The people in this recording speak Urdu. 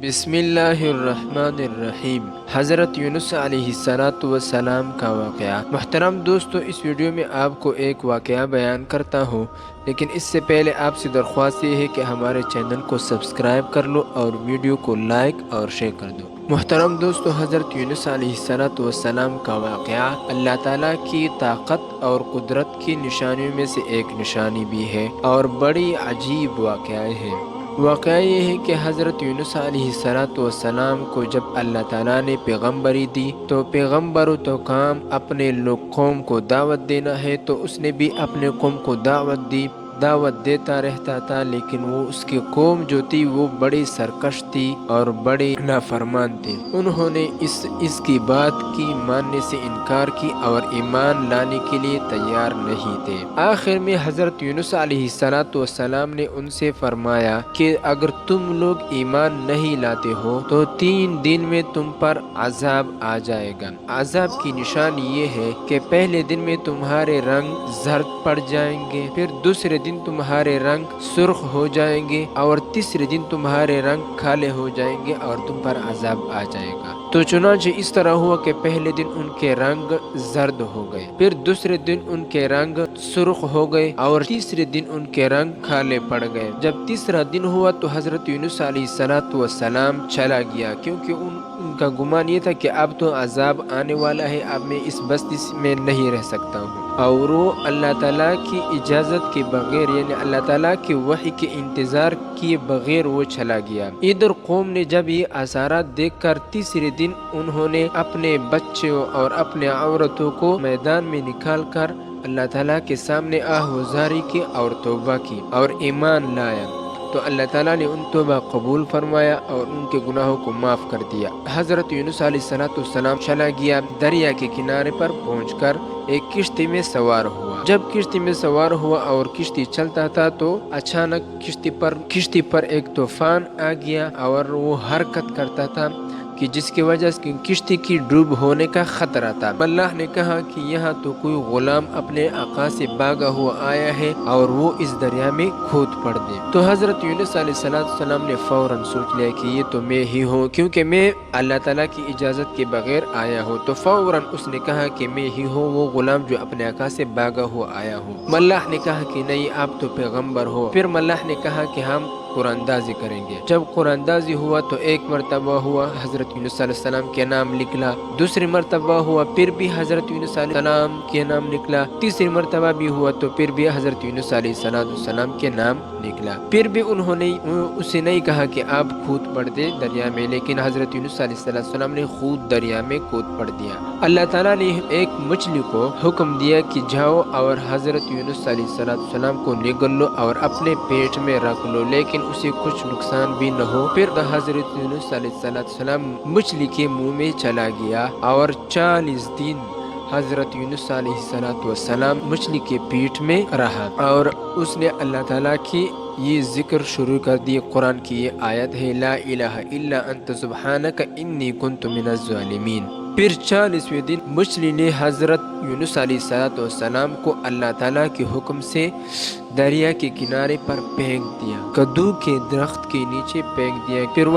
بسم اللہ الرحمن الرحیم۔ حضرت یونس علیہ السلام کا واقعہ۔ محترم دوستو، اس ویڈیو میں آپ کو ایک واقعہ بیان کرتا ہوں، لیکن اس سے پہلے آپ سے درخواست یہ ہے کہ ہمارے چینل کو سبسکرائب کر لو اور ویڈیو کو لائک اور شیئر کر دو۔ محترم دوستو، حضرت یونس علیہ السلام کا واقعہ اللہ تعالیٰ کی طاقت اور قدرت کی نشانیوں میں سے ایک نشانی بھی ہے اور بڑی عجیب واقعہ ہے۔ واقعہ یہ ہے کہ حضرت یونس علیہ السلام کو جب اللہ تعالیٰ نے پیغمبری دی تو پیغمبر تو کام اپنے قوم کو دعوت دینا ہے، تو اس نے بھی اپنے قوم کو دعوت دیتا رہتا تھا، لیکن وہ اس کی قوم جو تھی وہ بڑی سرکش تھی اور بڑی نافرمان تھی۔ انہوں نے اس کی بات کی ماننے سے انکار کی اور ایمان لانے کے لیے تیار نہیں تھے۔ آخر میں حضرت یونس علیہ السلام نے ان سے فرمایا کہ اگر تم لوگ ایمان نہیں لاتے ہو تو 3 دن میں تم پر عذاب آ جائے گا۔ عذاب کی نشانی یہ ہے کہ پہلے دن میں تمہارے رنگ زرد پڑ جائیں گے، پھر دوسرے دن تمہارے رنگ سرخ ہو جائیں گے اور تیسرے دن تمہارے رنگ کالے ہو جائیں گے اور تم پر عذاب آ جائے گا۔ تو چنانچہ اس طرح ہوا کہ پہلے دن ان کے رنگ زرد ہو گئے، پھر دوسرے دن ان کے رنگ سرخ ہو گئے اور تیسرے دن ان کے رنگ کالے پڑ گئے۔ جب تیسرا دن ہوا تو حضرت یونس علیہ السلام چلا گیا، کیونکہ ان کا گمان یہ تھا کہ اب تو عذاب آنے والا ہے، اب میں اس بستی میں نہیں رہ سکتا ہوں، اور وہ اللہ تعالیٰ کی اجازت کے بغیر، یعنی اللہ تعالیٰ کی وحی کے انتظار کیے بغیر وہ چلا گیا۔ ادھر قوم نے جب یہ اثرات دیکھ کر تیسرے دن انہوں نے اپنے بچوں اور اپنے عورتوں کو میدان میں نکال کر اللہ تعالیٰ کے سامنے آہوازاری کی اور توبہ کی اور ایمان لایا، تو اللہ تعالیٰ نے ان توبہ قبول فرمایا اور ان کے گناہوں کو معاف کر دیا۔ حضرت یونس علیہ السلام چلا گیا، دریا کے کنارے پر پہنچ کر ایک کشتی میں سوار ہوا۔ جب کشتی میں سوار ہوا اور کشتی چلتا تھا تو اچانک کشتی پر ایک طوفان آ گیا اور وہ حرکت کرتا تھا کہ جس کی وجہ سے کشتی کی ڈوب ہونے کا خطرہ تھا۔ اللہ نے کہا کہ یہاں تو کوئی غلام اپنے آقا سے بھاگا ہوا آیا ہے اور وہ اس دریا میں کود پڑ دے۔ تو حضرت یونس علیہ السلام نے فوراً سوچ لیا کہ یہ تو میں ہی ہوں، کیونکہ میں اللہ تعالیٰ کی اجازت کے بغیر آیا ہوں۔ تو فوراً اس نے کہا کہ میں ہی ہوں وہ غلام جو اپنے آقا سے بھاگا ہوا آیا ہوں۔ اللہ نے کہا کہ نہیں، آپ تو پیغمبر ہو۔ پھر اللہ نے کہا کہ ہم قرآن اندازی کریں گے۔ جب قرآن اندازی ہوا تو ایک مرتبہ ہوا حضرت یونس علیہ السلام کے نام نکلا، دوسری مرتبہ ہوا پھر بھی حضرت یونس علیہ السلام کے نام نکلا، تیسری مرتبہ بھی ہوا تو پھر بھی حضرت یونس علیہ السلام کے نام نکلا۔ پھر بھی انہوں نے اسے نہیں کہا کہ آپ کود پڑ دے دریا میں، لیکن حضرت یونس علیہ السلام نے خود دریا میں کود پڑ دیا۔ اللہ تعالیٰ نے ایک مچھلی کو حکم دیا کہ جاؤ اور حضرت یونس علیہ السلام کو نگل لو اور اپنے پیٹ میں رکھ لو، لیکن اسے کچھ نقصان بھی نہ ہو۔ پھر حضرت یونس علیہ السلام مچھلی کے منہ میں چلا گیا اور 40 دن حضرت یونس علیہ السلام مچھلی کے پیٹ میں رہا اور اس نے اللہ تعالیٰ کی یہ ذکر شروع کر دی۔ قرآن کی یہ آیت ہے، لا الہ الا انت سبحانک انی کنت من الظالمین۔ پھر 40ویں دن مچھلی نے حضرت یونس علیہ السلام کو اللہ تعالیٰ کے حکم سے دریا کے کنارے پر پھینک دیا، کدو کے درخت کے نیچے پھینک دیا۔ پھر